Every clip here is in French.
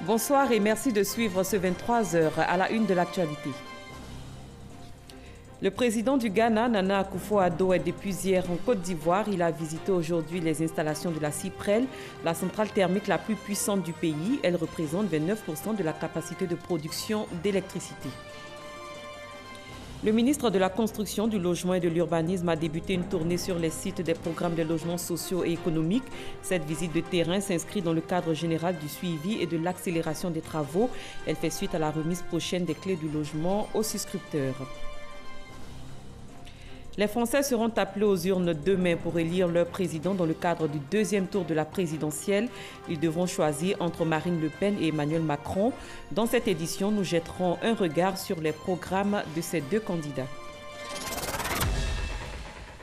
Bonsoir et merci de suivre ce 23h à la une de l'actualité. Le président du Ghana, Nana Akufo-Addo, est depuis hier en Côte d'Ivoire. Il a visité aujourd'hui les installations de la Cyprel, la centrale thermique la plus puissante du pays. Elle représente 29% de la capacité de production d'électricité. Le ministre de la Construction, du Logement et de l'Urbanisme a débuté une tournée sur les sites des programmes de logements sociaux et économiques. Cette visite de terrain s'inscrit dans le cadre général du suivi et de l'accélération des travaux. Elle fait suite à la remise prochaine des clés du logement aux souscripteurs. Les Français seront appelés aux urnes demain pour élire leur président dans le cadre du deuxième tour de la présidentielle. Ils devront choisir entre Marine Le Pen et Emmanuel Macron. Dans cette édition, nous jetterons un regard sur les programmes de ces deux candidats.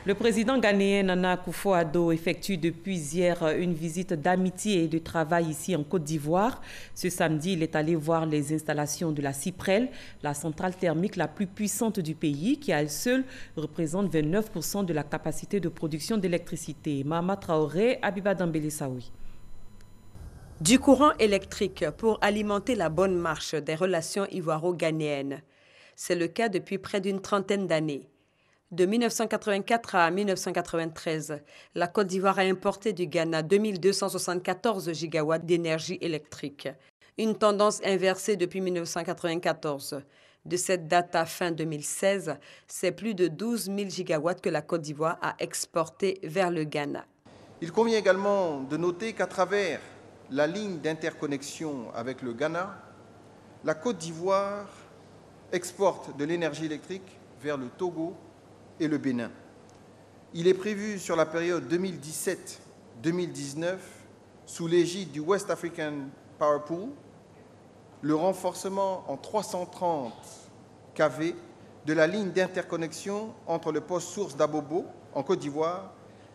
Le président ghanéen Nana Akufo-Addo effectue depuis hier une visite d'amitié et de travail ici en Côte d'Ivoire. Ce samedi, il est allé voir les installations de la Cyprel, la centrale thermique la plus puissante du pays, qui à elle seule représente 29% de la capacité de production d'électricité. Mahama Traoré, Abiba Dambélé-Saoui. Du courant électrique pour alimenter la bonne marche des relations ivoiro-ghanéennes. C'est le cas depuis près d'une trentaine d'années. De 1984 à 1993, la Côte d'Ivoire a importé du Ghana 2274 gigawatts d'énergie électrique. Une tendance inversée depuis 1994. De cette date à fin 2016, c'est plus de 12 000 gigawatts que la Côte d'Ivoire a exporté vers le Ghana. Il convient également de noter qu'à travers la ligne d'interconnexion avec le Ghana, la Côte d'Ivoire exporte de l'énergie électrique vers le Togo et le Bénin. Il est prévu sur la période 2017-2019, sous l'égide du West African Power Pool, le renforcement en 330 kV de la ligne d'interconnexion entre le poste source d'Abobo en Côte d'Ivoire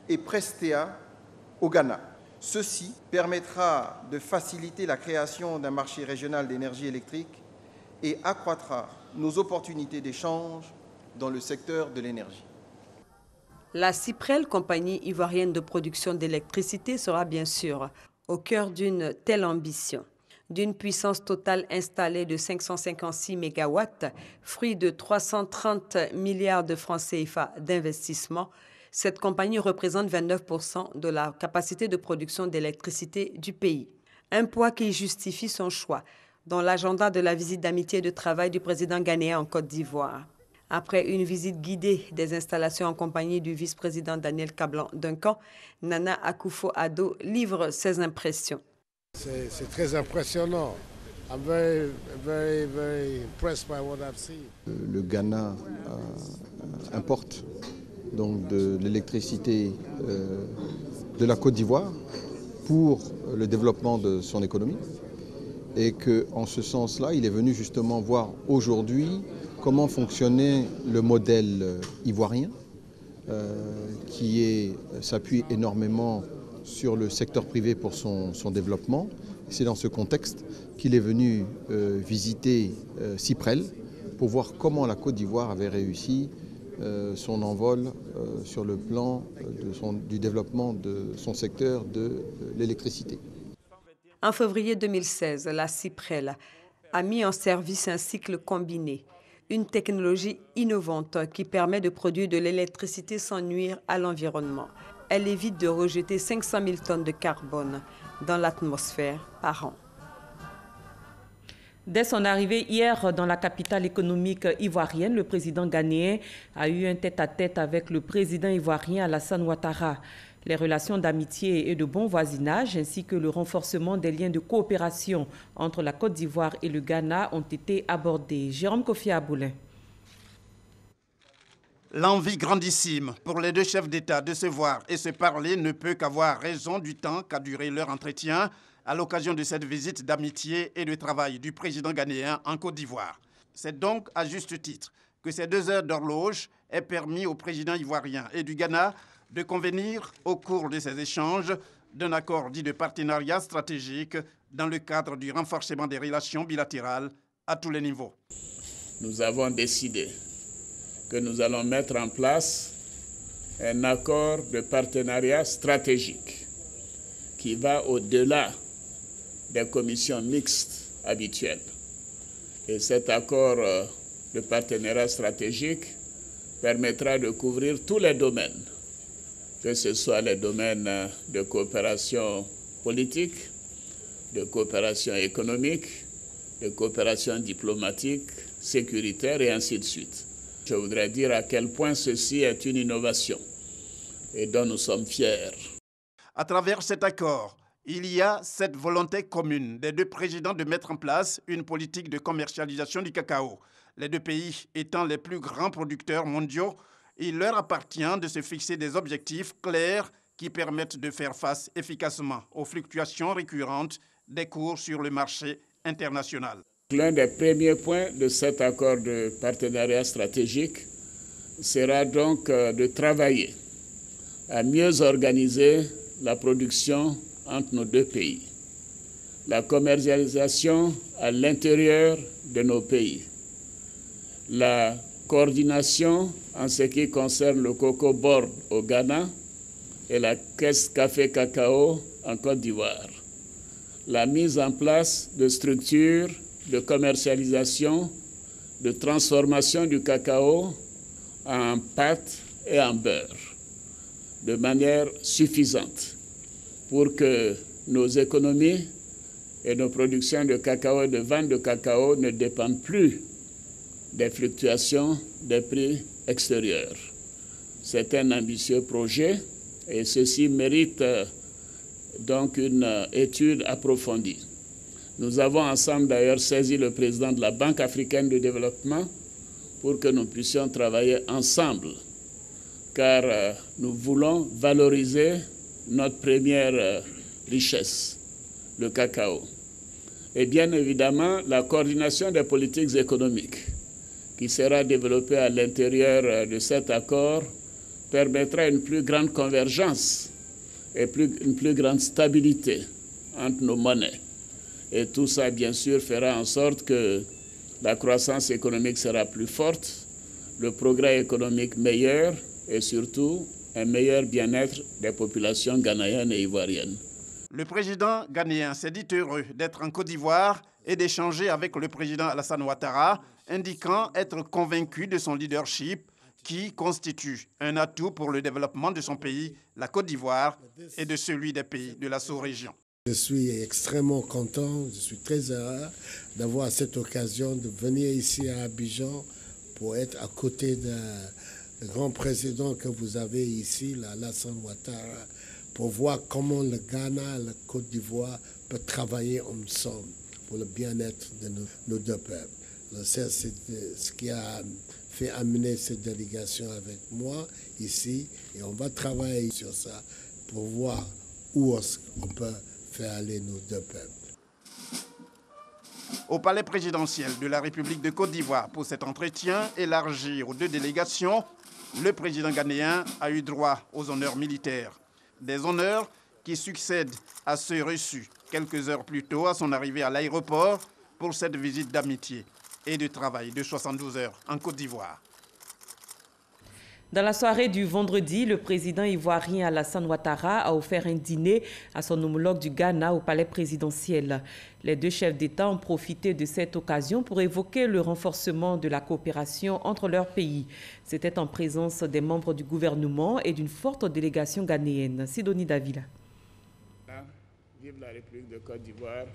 et Prestea au Ghana. Ceci permettra de faciliter la création d'un marché régional d'énergie électrique et accroîtra nos opportunités d'échange dans le secteur de l'énergie. La Cyprel, compagnie ivoirienne de production d'électricité, sera bien sûr au cœur d'une telle ambition. D'une puissance totale installée de 556 MW, fruit de 330 milliards de francs CFA d'investissement, cette compagnie représente 29% de la capacité de production d'électricité du pays. Un poids qui justifie son choix dans l'agenda de la visite d'amitié et de travail du président ghanéen en Côte d'Ivoire. Après une visite guidée des installations en compagnie du vice-président Daniel Kablan-Duncan, Nana Akufo-Addo livre ses impressions. C'est très impressionnant. I'm very impressed by what I've seen. Le Ghana importe donc de l'électricité de la Côte d'Ivoire pour le développement de son économie et qu'en ce sens-là, il est venu justement voir aujourd'hui comment fonctionnait le modèle ivoirien qui s'appuie énormément sur le secteur privé pour son développement. C'est dans ce contexte qu'il est venu visiter Cyprel pour voir comment la Côte d'Ivoire avait réussi son envol sur le plan du développement de son secteur de l'électricité. En février 2016, la Cyprel a mis en service un cycle combiné, une technologie innovante qui permet de produire de l'électricité sans nuire à l'environnement. Elle évite de rejeter 500 000 tonnes de carbone dans l'atmosphère par an. Dès son arrivée hier dans la capitale économique ivoirienne, le président ghanéen a eu un tête-à-tête avec le président ivoirien Alassane Ouattara. Les relations d'amitié et de bon voisinage ainsi que le renforcement des liens de coopération entre la Côte d'Ivoire et le Ghana ont été abordés. Jérôme Kofi Aboulin. L'envie grandissime pour les deux chefs d'État de se voir et se parler ne peut qu'avoir raison du temps qu'a duré leur entretien à l'occasion de cette visite d'amitié et de travail du président ghanéen en Côte d'Ivoire. C'est donc à juste titre que ces 2 heures d'horloge aient permis au président ivoirien et du Ghana de convenir au cours de ces échanges d'un accord dit de partenariat stratégique dans le cadre du renforcement des relations bilatérales à tous les niveaux. Nous avons décidé que nous allons mettre en place un accord de partenariat stratégique qui va au-delà des commissions mixtes habituelle. Et cet accord de partenariat stratégique permettra de couvrir tous les domaines, que ce soit les domaines de coopération politique, de coopération économique, de coopération diplomatique, sécuritaire et ainsi de suite. Je voudrais dire à quel point ceci est une innovation et dont nous sommes fiers. À travers cet accord, il y a cette volonté commune des deux présidents de mettre en place une politique de commercialisation du cacao. Les deux pays étant les plus grands producteurs mondiaux, il leur appartient de se fixer des objectifs clairs qui permettent de faire face efficacement aux fluctuations récurrentes des cours sur le marché international. L'un des premiers points de cet accord de partenariat stratégique sera donc de travailler à mieux organiser la production entre nos deux pays, la commercialisation à l'intérieur de nos pays, la coordination en ce qui concerne le coco board au Ghana et la caisse café cacao en Côte d'Ivoire, la mise en place de structures de commercialisation, de transformation du cacao en pâte et en beurre de manière suffisante pour que nos économies et nos productions de cacao et de vente de cacao ne dépendent plus des fluctuations des prix extérieurs. C'est un ambitieux projet et ceci mérite donc une étude approfondie. Nous avons ensemble d'ailleurs saisi le président de la Banque africaine de développement pour que nous puissions travailler ensemble, car nous voulons valoriser notre première richesse, le cacao. Et bien évidemment, la coordination des politiques économiques qui sera développée à l'intérieur de cet accord permettra une plus grande convergence et une plus grande stabilité entre nos monnaies. Et tout ça, bien sûr, fera en sorte que la croissance économique sera plus forte, le progrès économique meilleur et surtout un meilleur bien-être des populations ghanéennes et ivoiriennes. Le président ghanéen s'est dit heureux d'être en Côte d'Ivoire et d'échanger avec le président Alassane Ouattara, indiquant être convaincu de son leadership qui constitue un atout pour le développement de son pays, la Côte d'Ivoire, et de celui des pays de la sous-région. Je suis extrêmement content, je suis très heureux d'avoir cette occasion de venir ici à Abidjan pour être à côté du grand président que vous avez ici, Alassane Ouattara, pour voir comment le Ghana et la Côte d'Ivoire peuvent travailler ensemble pour le bien-être de nos deux peuples. C'est ce qui a fait amener cette délégation avec moi ici et on va travailler sur ça pour voir où on peut faire aller nos deux peuples. Au palais présidentiel de la République de Côte d'Ivoire, pour cet entretien élargi aux deux délégations, le président ghanéen a eu droit aux honneurs militaires. Des honneurs qui succèdent à ceux reçus quelques heures plus tôt à son arrivée à l'aéroport pour cette visite d'amitié et de travail de 72 heures en Côte d'Ivoire. Dans la soirée du vendredi, le président ivoirien Alassane Ouattara a offert un dîner à son homologue du Ghana au palais présidentiel. Les deux chefs d'État ont profité de cette occasion pour évoquer le renforcement de la coopération entre leurs pays. C'était en présence des membres du gouvernement et d'une forte délégation ghanéenne. Sidonie Davila. Vive la République de Côte d'Ivoire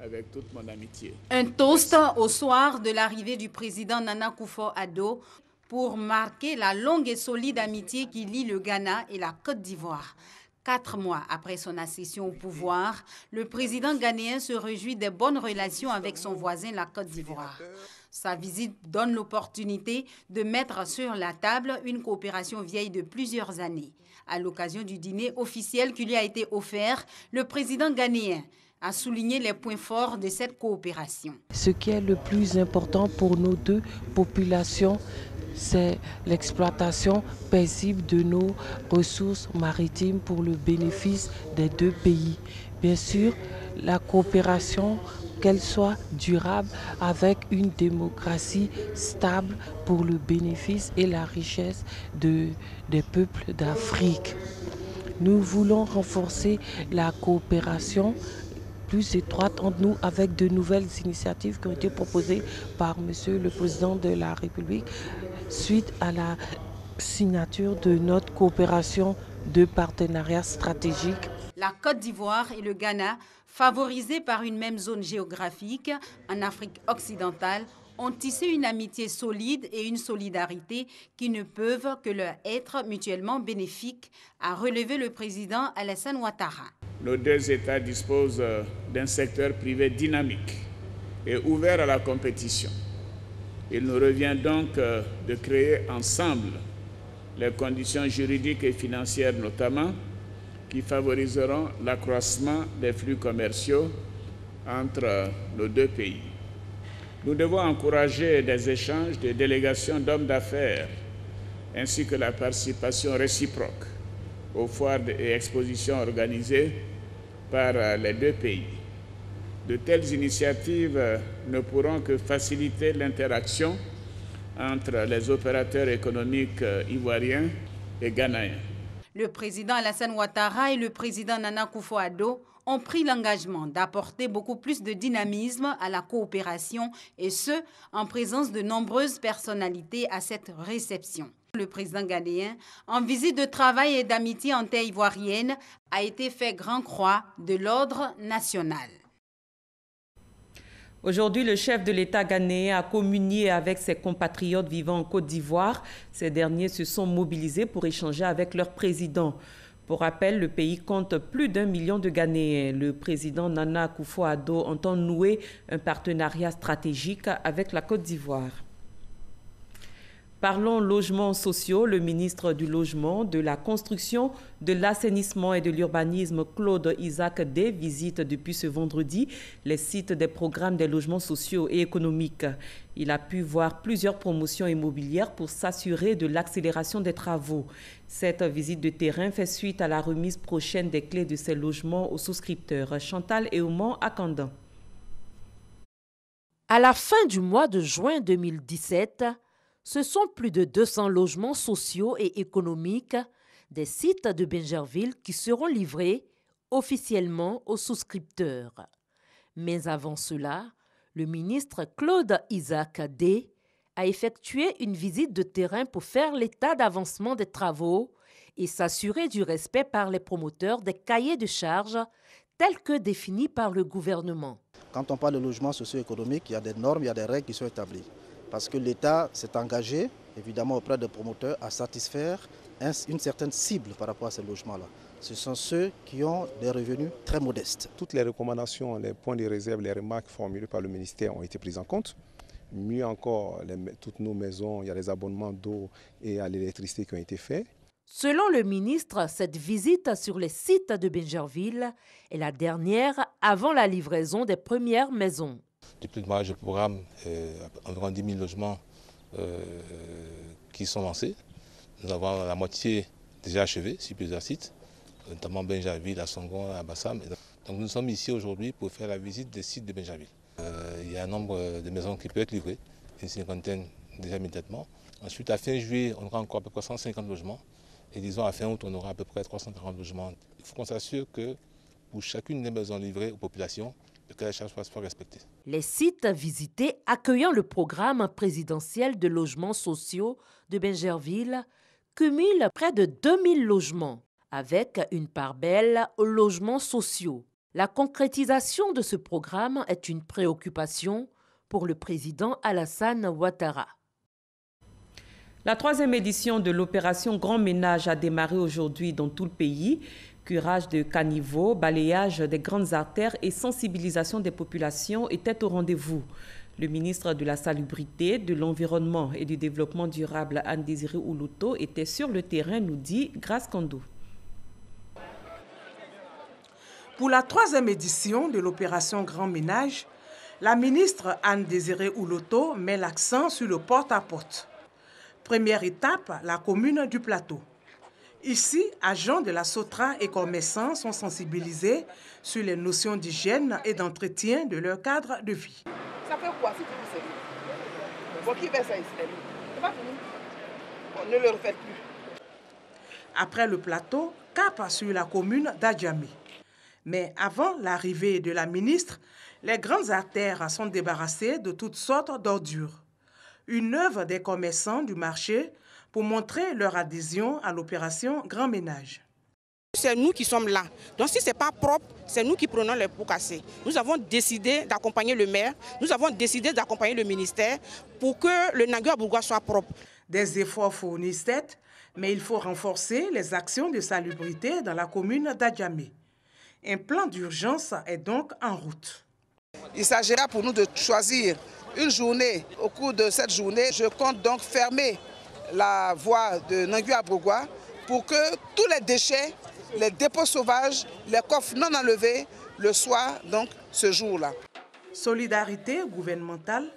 avec toute mon amitié. Un toast au soir de l'arrivée du président Nana Akufo-Addo pour marquer la longue et solide amitié qui lie le Ghana et la Côte d'Ivoire. 4 mois après son accession au pouvoir, le président ghanéen se réjouit des bonnes relations avec son voisin, la Côte d'Ivoire. Sa visite donne l'opportunité de mettre sur la table une coopération vieille de plusieurs années. À l'occasion du dîner officiel qui lui a été offert, le président ghanéen a souligné les points forts de cette coopération. Ce qui est le plus important pour nos deux populations, c'est l'exploitation paisible de nos ressources maritimes pour le bénéfice des deux pays. Bien sûr, la coopération, qu'elle soit durable, avec une démocratie stable pour le bénéfice et la richesse des peuples d'Afrique. Nous voulons renforcer la coopération plus étroite entre nous avec de nouvelles initiatives qui ont été proposées par Monsieur le Président de la République suite à la signature de notre coopération de partenariat stratégique. La Côte d'Ivoire et le Ghana, favorisés par une même zone géographique en Afrique occidentale, ont tissé une amitié solide et une solidarité qui ne peuvent que leur être mutuellement bénéfiques, a relevé le président Alassane Ouattara. Nos deux États disposent d'un secteur privé dynamique et ouvert à la compétition. Il nous revient donc de créer ensemble les conditions juridiques et financières notamment qui favoriseront l'accroissement des flux commerciaux entre nos deux pays. Nous devons encourager des échanges de délégations d'hommes d'affaires ainsi que la participation réciproque aux foires et expositions organisées par les deux pays. De telles initiatives ne pourront que faciliter l'interaction entre les opérateurs économiques ivoiriens et ghanéens. Le président Alassane Ouattara et le président Nana Akufo-Addo ont pris l'engagement d'apporter beaucoup plus de dynamisme à la coopération et ce, en présence de nombreuses personnalités à cette réception. Le président ghanéen, en visite de travail et d'amitié en terre ivoirienne, a été fait grand croix de l'ordre national. Aujourd'hui, le chef de l'État ghanéen a communié avec ses compatriotes vivant en Côte d'Ivoire. Ces derniers se sont mobilisés pour échanger avec leur président. Pour rappel, le pays compte plus d'1 million de Ghanéens. Le président Nana Akufo-Addo entend nouer un partenariat stratégique avec la Côte d'Ivoire. Parlons logements sociaux. Le ministre du Logement, de la Construction, de l'Assainissement et de l'Urbanisme, Claude Isaac Dey, visite depuis ce vendredi les sites des programmes des logements sociaux et économiques. Il a pu voir plusieurs promotions immobilières pour s'assurer de l'accélération des travaux. Cette visite de terrain fait suite à la remise prochaine des clés de ces logements aux souscripteurs. Chantal Eouman à Kandan. À la fin du mois de juin 2017, ce sont plus de 200 logements sociaux et économiques des sites de Bingerville qui seront livrés officiellement aux souscripteurs. Mais avant cela, le ministre Claude Isaac Dey a effectué une visite de terrain pour faire l'état d'avancement des travaux et s'assurer du respect par les promoteurs des cahiers de charges tels que définis par le gouvernement. Quand on parle de logement socio-économique, il y a des normes, il y a des règles qui sont établies. Parce que l'État s'est engagé, évidemment, auprès des promoteurs, à satisfaire une certaine cible par rapport à ces logements-là. Ce sont ceux qui ont des revenus très modestes. Toutes les recommandations, les points de réserve, les remarques formulées par le ministère ont été prises en compte. Mieux encore, toutes nos maisons, il y a des abonnements d'eau et à l'électricité qui ont été faits. Selon le ministre, cette visite sur les sites de Bingerville est la dernière avant la livraison des premières maisons. Depuis le mariage du programme, environ 10 000 logements qui sont lancés. Nous avons la moitié déjà achevée sur plusieurs sites, notamment Bingerville, à Songon, à Bassam. Donc nous sommes ici aujourd'hui pour faire la visite des sites de Bingerville. Il y a un nombre de maisons qui peuvent être livrées, une cinquantaine déjà immédiatement. Ensuite, à fin juillet, on aura encore à peu près 150 logements. Et disons, à fin août, on aura à peu près 340 logements. Il faut qu'on s'assure que pour chacune des maisons livrées aux populations, le cahier de charges soit respecté. Les sites visités accueillant le programme présidentiel de logements sociaux de Bingerville cumulent près de 2000 logements, avec une part belle aux logements sociaux. La concrétisation de ce programme est une préoccupation pour le président Alassane Ouattara. La 3e édition de l'opération Grand Ménage a démarré aujourd'hui dans tout le pays. Curage de caniveaux, balayage des grandes artères et sensibilisation des populations étaient au rendez-vous. Le ministre de la Salubrité, de l'Environnement et du Développement durable, Anne-Désirée Oulouto, était sur le terrain, nous dit Grace Kondo. Pour la 3e édition de l'opération Grand Ménage, la ministre Anne-Désirée Oulouto met l'accent sur le porte-à-porte. Première étape, la commune du Plateau. Ici, agents de la SOTRA et commerçants sont sensibilisés sur les notions d'hygiène et d'entretien de leur cadre de vie. Ça fait quoi si tu dis c'est bon, qui fait ça ici? C'est pas fini. On ne le refait plus. Après le Plateau, cap sur la commune d'Adjamé. Mais avant l'arrivée de la ministre, les grandes artères sont débarrassées de toutes sortes d'ordures. Une œuvre des commerçants du marché pour montrer leur adhésion à l'opération Grand Ménage. C'est nous qui sommes là. Donc si ce n'est pas propre, c'est nous qui prenons les pots cassés. Nous avons décidé d'accompagner le maire, nous avons décidé d'accompagner le ministère pour que le Nangui Abourgoua soit propre. Des efforts fournis, certes, mais il faut renforcer les actions de salubrité dans la commune d'Adjamé. Un plan d'urgence est donc en route. Il s'agira pour nous de choisir une journée. Au cours de cette journée, je compte donc fermer la voie de Nangui Abourgoua pour que tous les déchets, les dépôts sauvages, les coffres non enlevés le soient donc ce jour-là. Solidarité gouvernementale,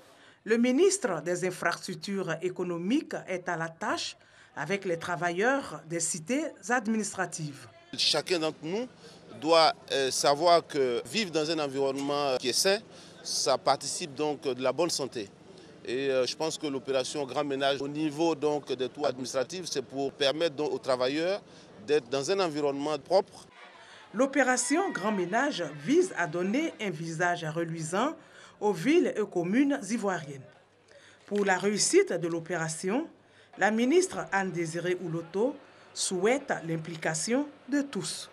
le ministre des Infrastructures économiques est à la tâche avec les travailleurs des cités administratives. Chacun d'entre nous doit savoir que vivre dans un environnement qui est sain, ça participe donc de la bonne santé. Et je pense que l'opération Grand Ménage au niveau donc des tours administratifs, c'est pour permettre donc aux travailleurs d'être dans un environnement propre. L'opération Grand Ménage vise à donner un visage reluisant aux villes et communes ivoiriennes. Pour la réussite de l'opération, la ministre Anne-Désirée Ouloto souhaite l'implication de tous.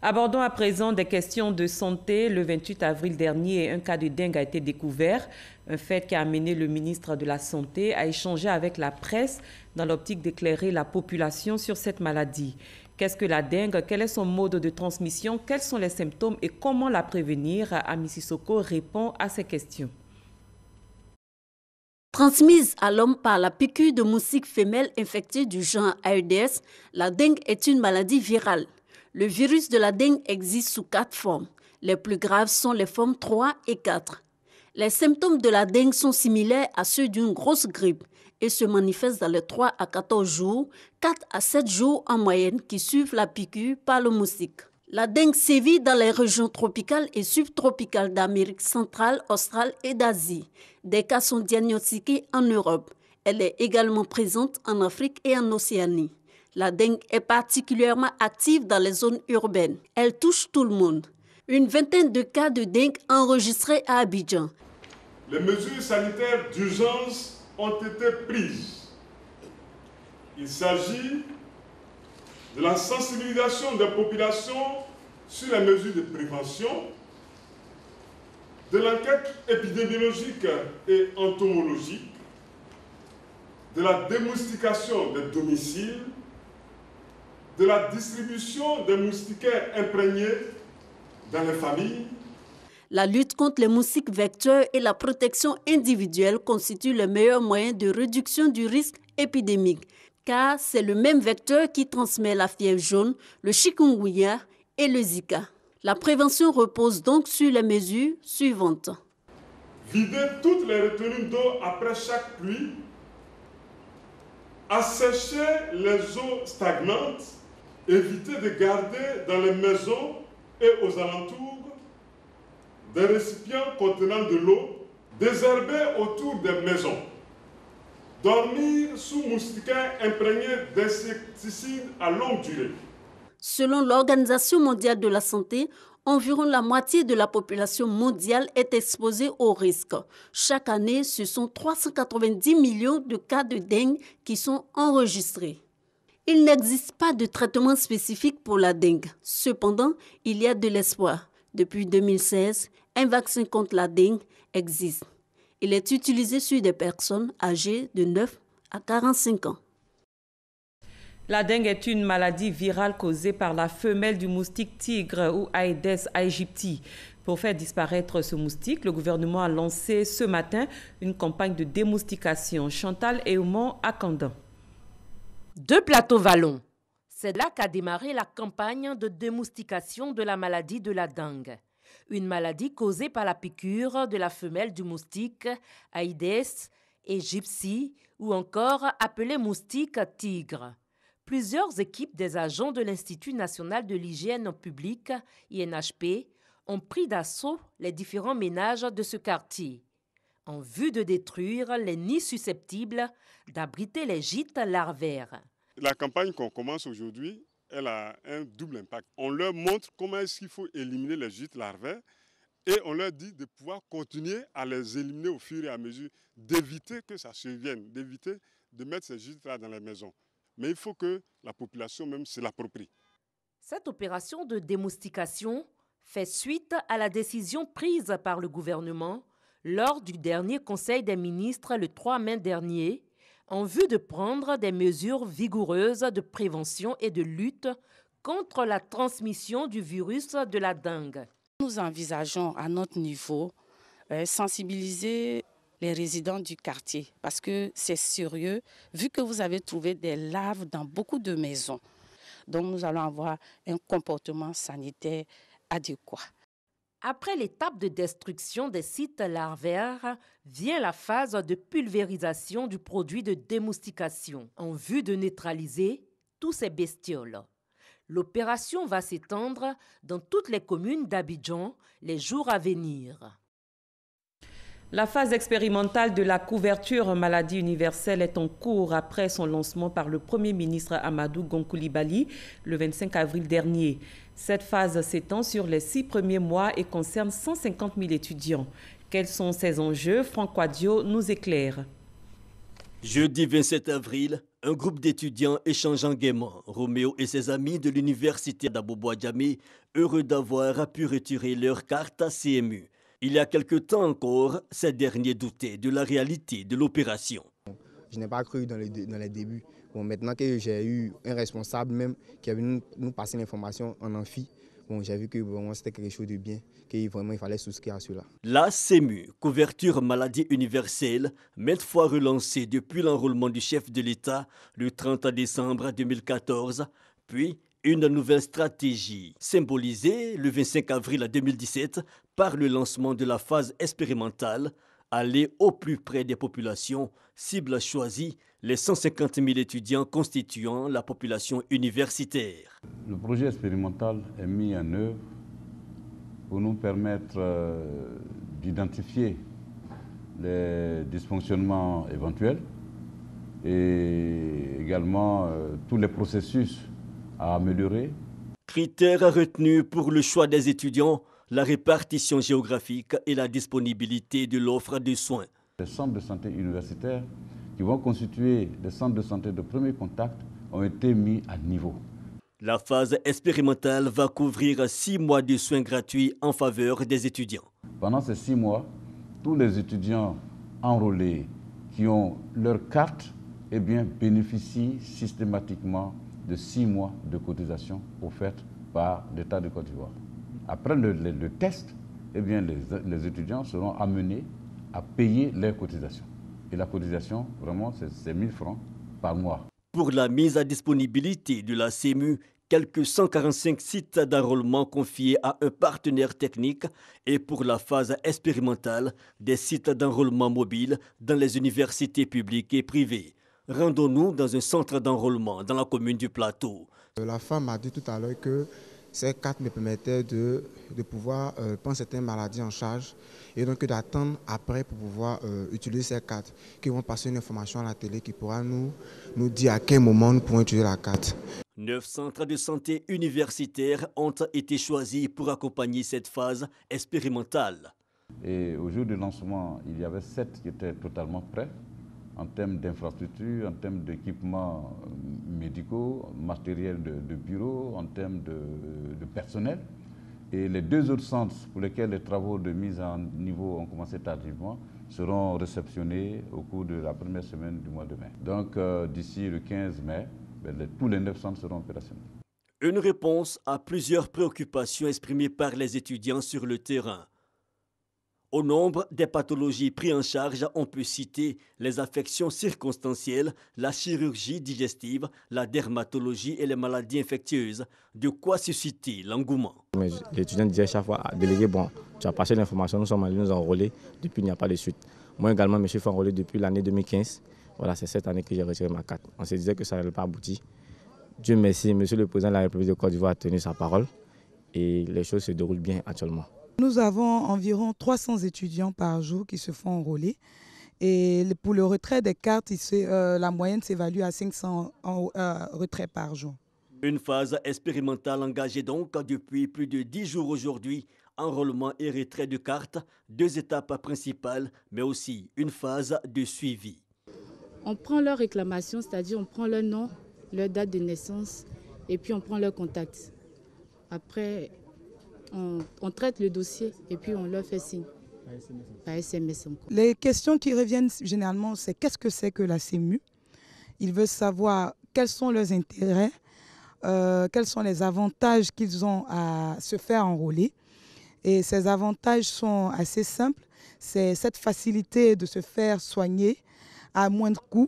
Abordons à présent des questions de santé. Le 28 avril dernier, un cas de dengue a été découvert, un fait qui a amené le ministre de la Santé à échanger avec la presse dans l'optique d'éclairer la population sur cette maladie. Qu'est-ce que la dengue? Quel est son mode de transmission? Quels sont les symptômes et comment la prévenir? Ami Sissoko répond à ces questions. Transmise à l'homme par la piqûre de moustique femelle infectée du genre Aedes, la dengue est une maladie virale. Le virus de la dengue existe sous 4 formes. Les plus graves sont les formes 3 et 4. Les symptômes de la dengue sont similaires à ceux d'une grosse grippe et se manifestent dans les 3 à 14 jours, 4 à 7 jours en moyenne qui suivent la piqûre par le moustique. La dengue sévit dans les régions tropicales et subtropicales d'Amérique centrale, australe et d'Asie. Des cas sont diagnostiqués en Europe. Elle est également présente en Afrique et en Océanie. La dengue est particulièrement active dans les zones urbaines. Elle touche tout le monde. Une vingtaine de cas de dengue enregistrés à Abidjan. Les mesures sanitaires d'urgence ont été prises. Il s'agit de la sensibilisation des populations sur les mesures de prévention, de l'enquête épidémiologique et entomologique, de la démoustication des domiciles, de la distribution des moustiquaires imprégnés dans les familles. La lutte contre les moustiques vecteurs et la protection individuelle constituent le meilleur moyen de réduction du risque épidémique, car c'est le même vecteur qui transmet la fièvre jaune, le chikungunya et le Zika. La prévention repose donc sur les mesures suivantes. Vider toutes les retenues d'eau après chaque pluie, assécher les eaux stagnantes, éviter de garder dans les maisons et aux alentours des récipients contenant de l'eau, désherber autour des maisons, dormir sous moustiquaires imprégnés d'insecticides à longue durée. Selon l'Organisation mondiale de la santé, environ la moitié de la population mondiale est exposée au risque. Chaque année, ce sont 390 millions de cas de dengue qui sont enregistrés. Il n'existe pas de traitement spécifique pour la dengue. Cependant, il y a de l'espoir. Depuis 2016, un vaccin contre la dengue existe. Il est utilisé sur des personnes âgées de 9 à 45 ans. La dengue est une maladie virale causée par la femelle du moustique tigre ou Aedes aegypti. Pour faire disparaître ce moustique, le gouvernement a lancé ce matin une campagne de démoustication. Chantal Eumon à Kandan. 2 plateaux vallons. C'est là qu'a démarré la campagne de démoustication de la maladie de la dengue. Une maladie causée par la piqûre de la femelle du moustique Aedes aegypti ou encore appelé moustique tigre. Plusieurs équipes des agents de l'Institut national de l'hygiène publique, INHP, ont pris d'assaut les différents ménages de ce quartier, en vue de détruire les nids susceptibles d'abriter les gîtes larvaires. La campagne qu'on commence aujourd'hui elle a un double impact. On leur montre comment est-ce qu'il faut éliminer les gîtes larvaires et on leur dit de pouvoir continuer à les éliminer au fur et à mesure, d'éviter que ça survienne, d'éviter de mettre ces gîtes-là dans les maisons. Mais il faut que la population même se l'approprie. Cette opération de démoustication fait suite à la décision prise par le gouvernement lors du dernier Conseil des ministres le 3 mai dernier en vue de prendre des mesures vigoureuses de prévention et de lutte contre la transmission du virus de la dengue. Nous envisageons à notre niveau sensibiliser les résidents du quartier parce que c'est sérieux vu que vous avez trouvé des larves dans beaucoup de maisons. Donc nous allons avoir un comportement sanitaire adéquat. Après l'étape de destruction des sites larvaires, vient la phase de pulvérisation du produit de démoustication en vue de neutraliser tous ces bestioles. L'opération va s'étendre dans toutes les communes d'Abidjan les jours à venir. La phase expérimentale de la couverture maladie universelle est en cours après son lancement par le Premier ministre Amadou Gon Coulibaly le 25 avril dernier. Cette phase s'étend sur les 6 premiers mois et concerne 150 000 étudiants. Quels sont ces enjeux? Franck Quadio nous éclaire. Jeudi 27 avril, un groupe d'étudiants échangeant gaiement, Roméo et ses amis de l'université d'Abobo-Adjamé, heureux d'avoir pu retirer leur carte à CMU. Il y a quelque temps encore, ces derniers doutaient de la réalité de l'opération. Je n'ai pas cru dans les débuts. Bon, maintenant que j'ai eu un responsable même qui a venu nous passer l'information en amphi, bon, j'ai vu que bon, c'était quelque chose de bien, qu'il fallait souscrire à cela. La CMU, couverture maladie universelle, maintes fois relancée depuis l'enrôlement du chef de l'État le 30 décembre 2014, puis une nouvelle stratégie, symbolisée le 25 avril 2017 par le lancement de la phase expérimentale, aller au plus près des populations, cible choisie, les 150 000 étudiants constituant la population universitaire. Le projet expérimental est mis en œuvre pour nous permettre d'identifier les dysfonctionnements éventuels et également tous les processus à améliorer. Critères retenus pour le choix des étudiants, la répartition géographique et la disponibilité de l'offre de soins. Les centres de santé universitaires qui vont constituer des centres de santé de premier contact ont été mis à niveau. La phase expérimentale va couvrir 6 mois de soins gratuits en faveur des étudiants. Pendant ces 6 mois, tous les étudiants enrôlés qui ont leur carte bénéficient systématiquement de 6 mois de cotisation offerte par l'État de Côte d'Ivoire. Après le test, les étudiants seront amenés à payer leurs cotisations. Et la cotisation, vraiment, c'est 1 000 francs par mois. Pour la mise à disponibilité de la CMU, quelques 145 sites d'enrôlement confiés à un partenaire technique et pour la phase expérimentale, des sites d'enrôlement mobile dans les universités publiques et privées. Rendons-nous dans un centre d'enrôlement dans la commune du Plateau. La femme m'a dit tout à l'heure que ces cartes me permettaient de pouvoir prendre certaines maladies en charge et donc d'attendre après pour pouvoir utiliser ces cartes, qui vont passer une information à la télé qui pourra nous dire à quel moment nous pourrons utiliser la carte. 9 centres de santé universitaires ont été choisis pour accompagner cette phase expérimentale. Et au jour du lancement, il y avait 7 qui étaient totalement prêts en termes d'infrastructures, en termes d'équipements médicaux, matériel de bureau, en termes de personnel. Et les 2 autres centres pour lesquels les travaux de mise en niveau ont commencé tardivement seront réceptionnés au cours de la première semaine du mois de mai. Donc d'ici le 15 mai, tous les 9 centres seront opérationnels. Une réponse à plusieurs préoccupations exprimées par les étudiants sur le terrain. Au nombre des pathologies prises en charge, on peut citer les affections circonstancielles, la chirurgie digestive, la dermatologie et les maladies infectieuses. De quoi susciter l'engouement. L'étudiant disait chaque fois, délégué, bon, tu as passé l'information, nous sommes allés nous enrôler, depuis il n'y a pas de suite. Moi également, je me suis fait enrôler depuis l'année 2015. Voilà, c'est cette année que j'ai retiré ma carte. On se disait que ça n'allait pas aboutir. Dieu merci, monsieur le président de la République de Côte d'Ivoire a tenu sa parole et les choses se déroulent bien actuellement. Nous avons environ 300 étudiants par jour qui se font enrôler. Et pour le retrait des cartes, la moyenne s'évalue à 500 retraits par jour. Une phase expérimentale engagée donc depuis plus de 10 jours aujourd'hui. Enrôlement et retrait de cartes, 2 étapes principales, mais aussi une phase de suivi. On prend leur réclamation, c'est-à-dire on prend leur nom, leur date de naissance et puis on prend leur contact. Après, on traite le dossier et puis on leur fait signe. Par SMS encore. Les questions qui reviennent généralement, c'est qu'est-ce que c'est que la CEMU? Ils veulent savoir quels sont leurs intérêts, quels sont les avantages qu'ils ont à se faire enrôler. Et ces avantages sont assez simples. C'est cette facilité de se faire soigner à moindre coût.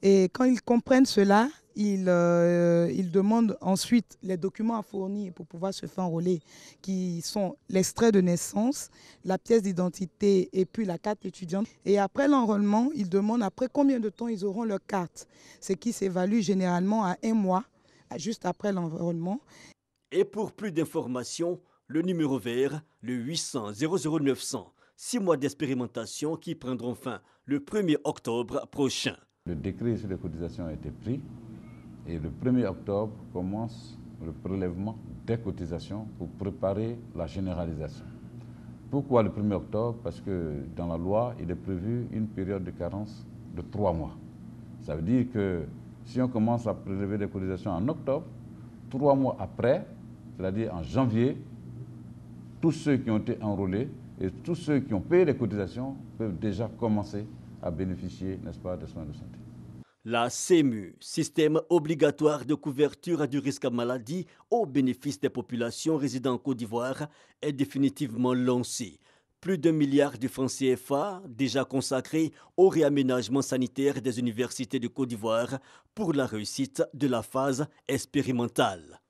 Et quand ils comprennent cela, ils demandent ensuite les documents à fournir pour pouvoir se faire enrôler, qui sont l'extrait de naissance, la pièce d'identité et puis la carte étudiante. Et après l'enrôlement, ils demandent après combien de temps ils auront leur carte, ce qui s'évalue généralement à 1 mois, juste après l'enrôlement. Et pour plus d'informations, le numéro vert, le 800 00900. 6 mois d'expérimentation qui prendront fin le 1er octobre prochain. Le décret sur les cotisations a été pris et le 1er octobre commence le prélèvement des cotisations pour préparer la généralisation. Pourquoi le 1er octobre? Parce que dans la loi, il est prévu une période de carence de 3 mois. Ça veut dire que si on commence à prélever des cotisations en octobre, 3 mois après, c'est-à-dire en janvier, tous ceux qui ont été enrôlés et tous ceux qui ont payé les cotisations peuvent déjà commencer à bénéficier, n'est-ce pas, des soins de santé. La CEMU, système obligatoire de couverture du risque à maladie au bénéfice des populations résidant en Côte d'Ivoire, est définitivement lancée. Plus d'1 milliard de francs CFA déjà consacrés au réaménagement sanitaire des universités de Côte d'Ivoire pour la réussite de la phase expérimentale.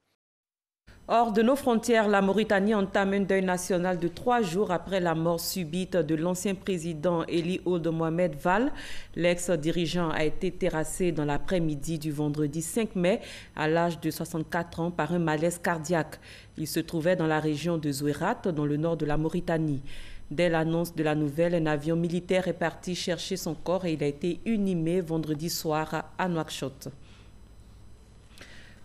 Hors de nos frontières, la Mauritanie entame un deuil national de 3 jours après la mort subite de l'ancien président Eli Ould Mohamed Val. L'ex-dirigeant a été terrassé dans l'après-midi du vendredi 5 mai à l'âge de 64 ans par un malaise cardiaque. Il se trouvait dans la région de Zouérat, dans le nord de la Mauritanie. Dès l'annonce de la nouvelle, un avion militaire est parti chercher son corps et il a été inhumé vendredi soir à Nouakchott.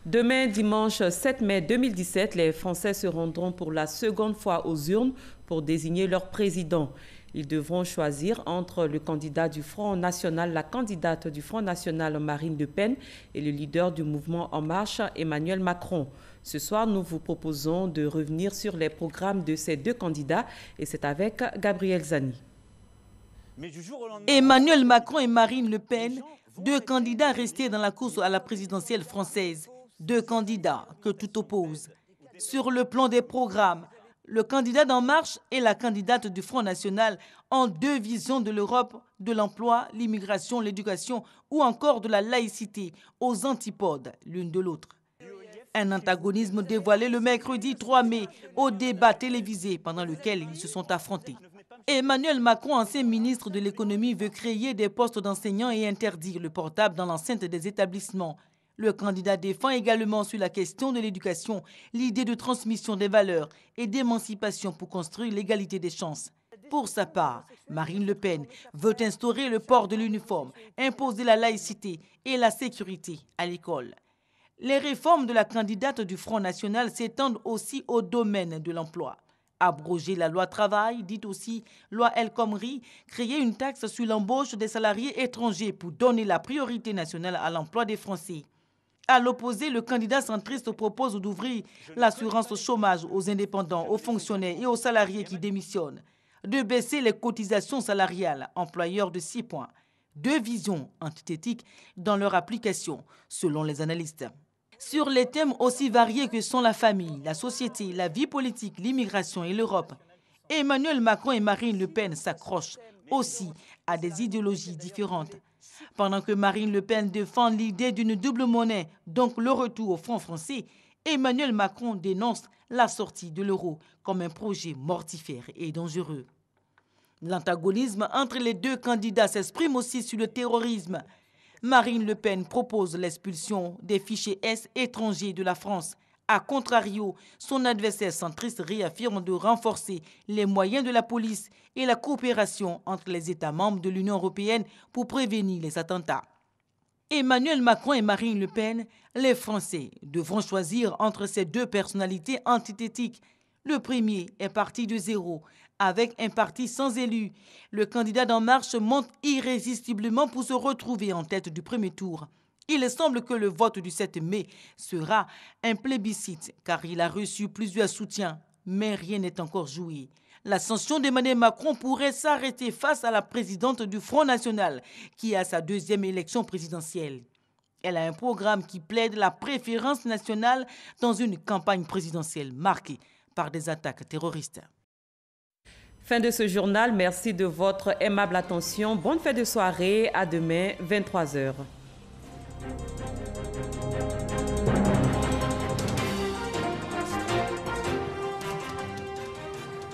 Demain, dimanche 7 mai 2017, les Français se rendront pour la seconde fois aux urnes pour désigner leur président. Ils devront choisir entre le candidat du Front National, la candidate du Front National Marine Le Pen et le leader du mouvement En Marche, Emmanuel Macron. Ce soir, nous vous proposons de revenir sur les programmes de ces 2 candidats et c'est avec Gabriel Zani. Emmanuel Macron et Marine Le Pen, 2 candidats restés dans la course à la présidentielle française. 2 candidats que tout oppose. Sur le plan des programmes, le candidat d'En Marche et la candidate du Front National ont 2 visions de l'Europe, de l'emploi, l'immigration, l'éducation ou encore de la laïcité, aux antipodes l'une de l'autre. Un antagonisme dévoilé le mercredi 3 mai au débat télévisé pendant lequel ils se sont affrontés. Emmanuel Macron, ancien ministre de l'économie, veut créer des postes d'enseignants et interdire le portable dans l'enceinte des établissements. Le candidat défend également sur la question de l'éducation l'idée de transmission des valeurs et d'émancipation pour construire l'égalité des chances. Pour sa part, Marine Le Pen veut instaurer le port de l'uniforme, imposer la laïcité et la sécurité à l'école. Les réformes de la candidate du Front National s'étendent aussi au domaine de l'emploi. Abroger la loi travail, dite aussi loi El Khomri, créer une taxe sur l'embauche des salariés étrangers pour donner la priorité nationale à l'emploi des Français. À l'opposé, le candidat centriste propose d'ouvrir l'assurance au chômage aux indépendants, aux fonctionnaires et aux salariés qui démissionnent, de baisser les cotisations salariales, employeurs de 6 points. 2 visions antithétiques dans leur application, selon les analystes. Sur les thèmes aussi variés que sont la famille, la société, la vie politique, l'immigration et l'Europe, Emmanuel Macron et Marine Le Pen s'accrochent aussi à des idéologies différentes. Pendant que Marine Le Pen défend l'idée d'une double monnaie, donc le retour au franc français, Emmanuel Macron dénonce la sortie de l'euro comme un projet mortifère et dangereux. L'antagonisme entre les 2 candidats s'exprime aussi sur le terrorisme. Marine Le Pen propose l'expulsion des fichiers S étrangers de la France. A contrario, son adversaire centriste réaffirme de renforcer les moyens de la police et la coopération entre les États membres de l'Union européenne pour prévenir les attentats. Emmanuel Macron et Marine Le Pen, les Français devront choisir entre ces deux personnalités antithétiques. Le premier est parti de zéro, avec un parti sans élus. Le candidat d'En Marche monte irrésistiblement pour se retrouver en tête du premier tour. Il semble que le vote du 7 mai sera un plébiscite, car il a reçu plusieurs soutiens, mais rien n'est encore joué. L'ascension d'Emmanuel Macron pourrait s'arrêter face à la présidente du Front National, qui a sa deuxième élection présidentielle. Elle a un programme qui plaide la préférence nationale dans une campagne présidentielle marquée par des attaques terroristes. Fin de ce journal, merci de votre aimable attention. Bonne fin de soirée, à demain, 23h.